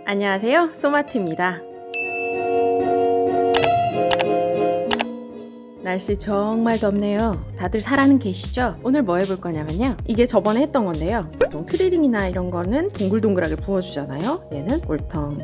안녕하세요, 소마트입니다. 날씨 정말 덥네요. 다들 살아는 계시죠? 오늘 뭐 해볼 거냐면요, 이게 저번에 했던 건데요, 보통 트리링이나 이런 거는 동글동글하게 부어주잖아요. 얘는 꿀텅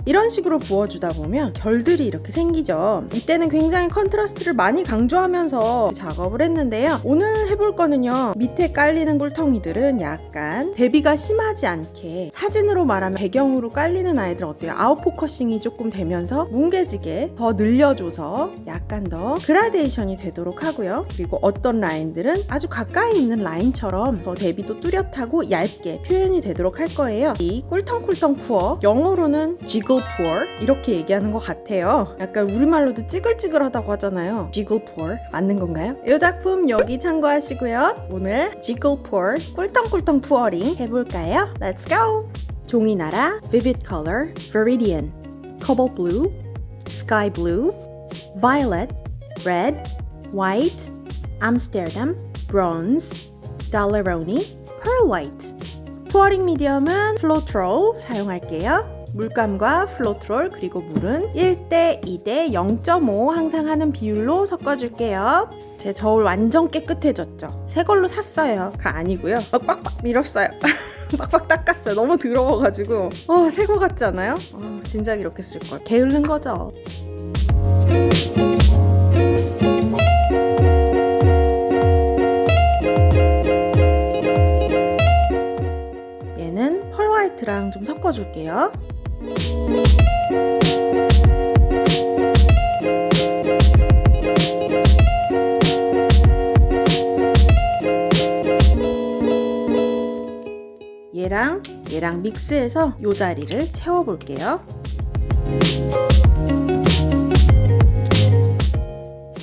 이런 식으로 부어주다 보면 결들이 이렇게 생기죠. 이때는 굉장히 컨트라스트를 많이 강조하면서 작업을 했는데요, 오늘 해볼 거는요, 밑에 깔리는 꿀텅이들은 약간 대비가 심하지 않게 사진으로 말하면 배경으로 깔리는 아이들은 어때요? 아웃포커싱이 조금 되면서 뭉개지게 더 늘려줘서 약간 더 그라데이션이 되도록 하고요. 그리고 어떤 라인들은 아주 가까이 있는 라인처럼 더 대비도 뚜렷하고 얇게 표현이 되도록 할 거예요. 이 꿀텅꿀텅 푸어, 영어로는 jiggle pour 이렇게 얘기하는 것 같아요. 약간 우리말로도 찌글찌글하다고 하잖아요. jiggle pour 맞는 건가요? 이 작품 여기 참고하시고요. 오늘 jiggle pour, 꿀텅꿀텅 푸어링 해볼까요? Let's go! 종이나라, vivid color, viridian, cobalt blue, sky blue, violet, red, white, Amsterdam, bronze, Daleroni, pearl white. 푸어링 미디엄은 플로트롤 사용할게요. 물감과 플로트롤 그리고 물은 1대 2대 0.5 항상 하는 비율로 섞어줄게요. 제 저울 완전 깨끗해졌죠? 새 걸로 샀어요. 가 아니고요. 빡빡 밀었어요. 빡빡 닦았어요. 너무 더러워가지고 새 거 같지 않아요? 진작 이렇게 쓸걸. 게으른 거죠. 얘는 펄 화이트랑 좀 섞어줄게요. 얘랑 믹스해서 이 자리를 채워볼게요.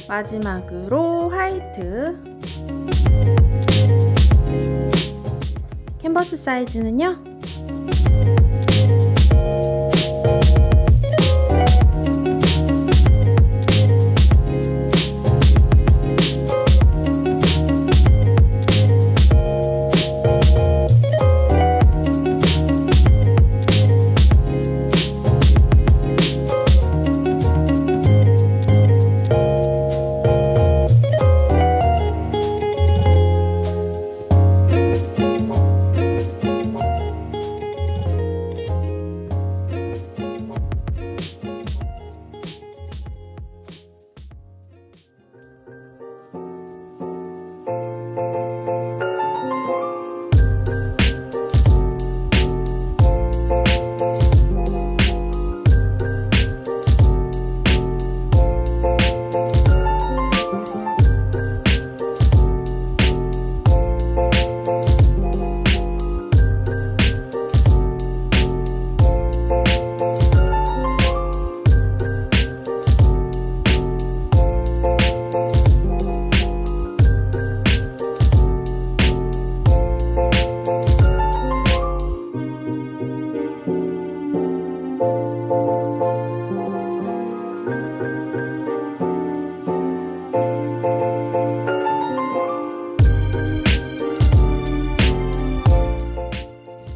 마지막으로 화이트. 캔버스 사이즈는요,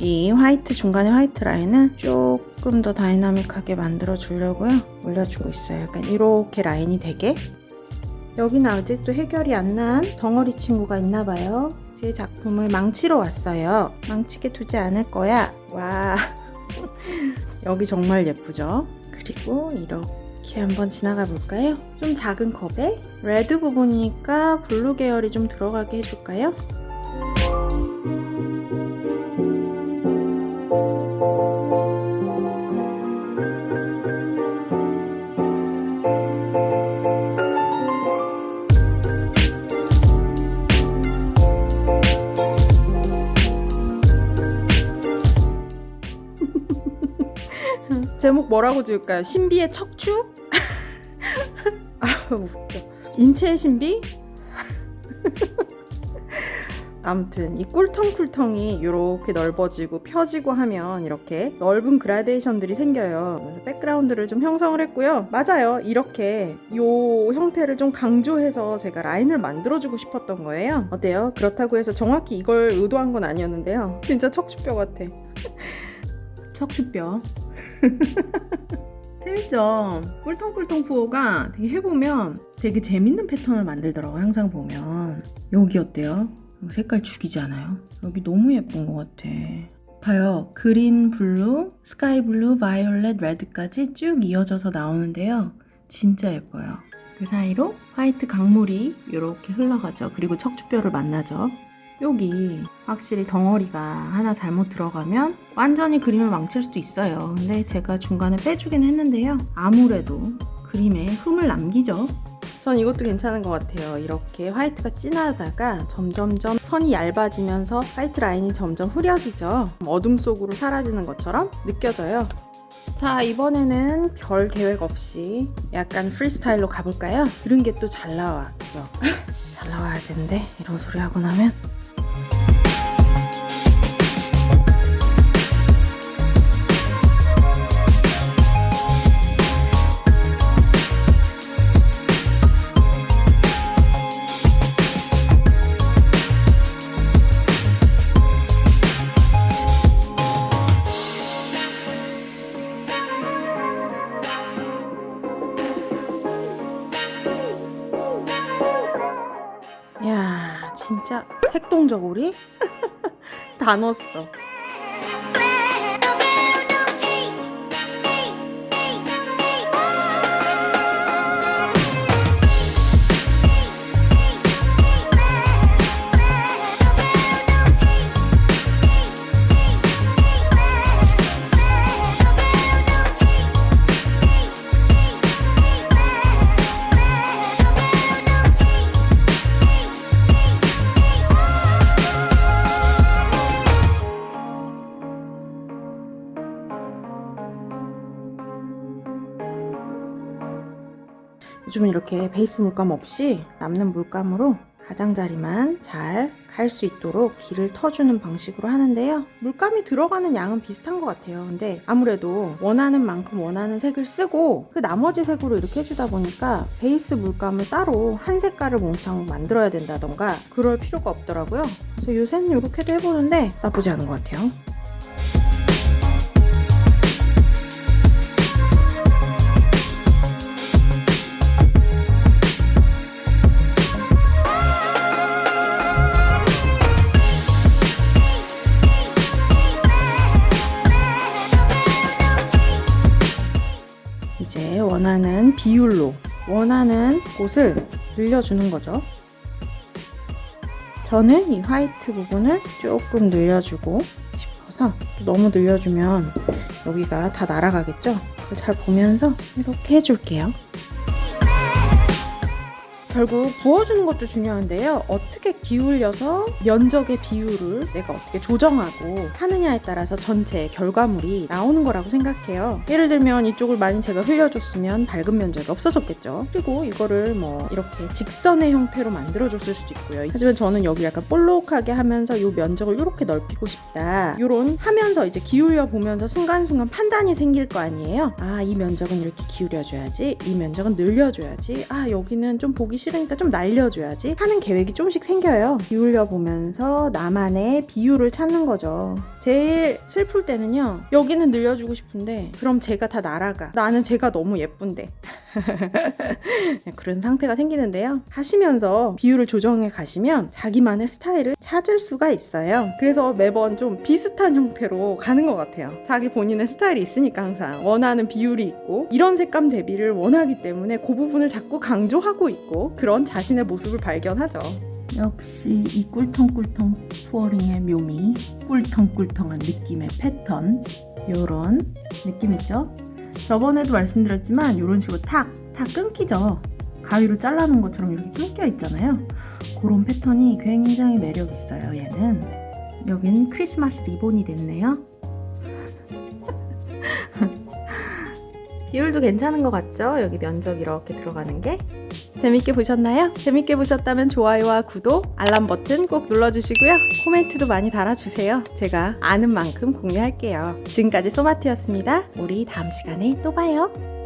이 화이트 중간에 화이트 라인을 조금 더 다이나믹하게 만들어 주려고요. 올려주고 있어요. 약간 이렇게 라인이 되게. 여기는 아직도 해결이 안 난 덩어리 친구가 있나 봐요. 제 작품을 망치러 왔어요. 망치게 두지 않을 거야. 와, 여기 정말 예쁘죠? 그리고 이렇게 한번 지나가 볼까요? 좀 작은 컵에 레드 부분이니까 블루 계열이 좀 들어가게 해줄까요? 제목 뭐라고 지을까요? 신비의 척추? 웃겨. 인체의 신비? 아무튼 이 꿀텅꿀텅이 이렇게 넓어지고 펴지고 하면 이렇게 넓은 그라데이션들이 생겨요. 그래서 백그라운드를 좀 형성을 했고요. 맞아요. 이렇게 이 형태를 좀 강조해서 제가 라인을 만들어주고 싶었던 거예요. 어때요? 그렇다고 해서 정확히 이걸 의도한 건 아니었는데요. 진짜 척추뼈 같아. 척추뼈. 재밌죠? 꿀텅꿀텅 푸어가 되게 해보면 되게 재밌는 패턴을 만들더라고요. 항상 보면. 여기 어때요? 색깔 죽이지 않아요? 여기 너무 예쁜 것 같아. 봐요. 그린, 블루, 스카이 블루, 바이올렛, 레드까지 쭉 이어져서 나오는데요. 진짜 예뻐요. 그 사이로 화이트 강물이 이렇게 흘러가죠. 그리고 척추뼈를 만나죠. 여기 확실히 덩어리가 하나 잘못 들어가면 완전히 그림을 망칠 수도 있어요. 근데 제가 중간에 빼주긴 했는데요. 아무래도 그림에 흠을 남기죠. 전 이것도 괜찮은 것 같아요. 이렇게 화이트가 진하다가 점점점 선이 얇아지면서 화이트 라인이 점점 흐려지죠. 어둠 속으로 사라지는 것처럼 느껴져요. 자, 이번에는 별 계획 없이 약간 프리스타일로 가볼까요? 들은 게 또 잘 나와, 그죠? 잘 나와야 되는데 이런 소리 하고 나면 야, 진짜 색동저고리? 다 넣었어. 요즘은 이렇게 베이스 물감 없이 남는 물감으로 가장자리만 잘 갈 수 있도록 길을 터주는 방식으로 하는데요. 물감이 들어가는 양은 비슷한 것 같아요. 근데 아무래도 원하는 만큼 원하는 색을 쓰고 그 나머지 색으로 이렇게 해주다 보니까 베이스 물감을 따로 한 색깔을 몽창 만들어야 된다던가 그럴 필요가 없더라고요. 그래서 요새는 이렇게도 해보는데 나쁘지 않은 것 같아요. 이제 원하는 비율로 원하는 곳을 늘려주는 거죠. 저는 이 화이트 부분을 조금 늘려주고 싶어서 너무 늘려주면 여기가 다 날아가겠죠? 그걸 잘 보면서 이렇게 해줄게요. 결국 부어주는 것도 중요한데요. 어떻게 기울여서 면적의 비율을 내가 어떻게 조정하고 하느냐에 따라서 전체 결과물이 나오는 거라고 생각해요. 예를 들면 이쪽을 많이 제가 흘려줬으면 밝은 면적이 없어졌겠죠. 그리고 이거를 뭐 이렇게 직선의 형태로 만들어줬을 수도 있고요. 하지만 저는 여기 약간 볼록하게 하면서 이 면적을 이렇게 넓히고 싶다. 이런 하면서 이제 기울여 보면서 순간순간 판단이 생길 거 아니에요. 아, 이 면적은 이렇게 기울여줘야지. 이 면적은 늘려줘야지. 아, 여기는 좀 보기 싫으니까 좀 날려줘야지 하는 계획이 조금씩 생겨요. 기울여 보면서 나만의 비율을 찾는 거죠. 제일 슬플 때는요, 여기는 늘려주고 싶은데 그럼 제가 다 날아가. 나는 제가 너무 예쁜데 그런 상태가 생기는데요. 하시면서 비율을 조정해 가시면 자기만의 스타일을 찾을 수가 있어요. 그래서 매번 좀 비슷한 형태로 가는 것 같아요. 자기 본인의 스타일이 있으니까 항상 원하는 비율이 있고 이런 색감 대비를 원하기 때문에 그 부분을 자꾸 강조하고 있고 그런 자신의 모습을 발견하죠. 역시 이 꿀텅꿀텅 푸어링의 묘미, 꿀텅꿀텅한 느낌의 패턴, 요런 느낌 있죠? 저번에도 말씀드렸지만 이런 식으로 탁 끊기죠. 가위로 잘라놓은 것처럼 이렇게 끊겨 있잖아요. 그런 패턴이 굉장히 매력 있어요. 얘는 여기는 크리스마스 리본이 됐네요. 비율도 괜찮은 것 같죠? 여기 면적 이렇게 들어가는 게 재밌게 보셨나요? 재밌게 보셨다면 좋아요와 구독, 알람 버튼 꼭 눌러주시고요. 코멘트도 많이 달아주세요. 제가 아는 만큼 공유할게요. 지금까지 소마트였습니다. 우리 다음 시간에 또 봐요.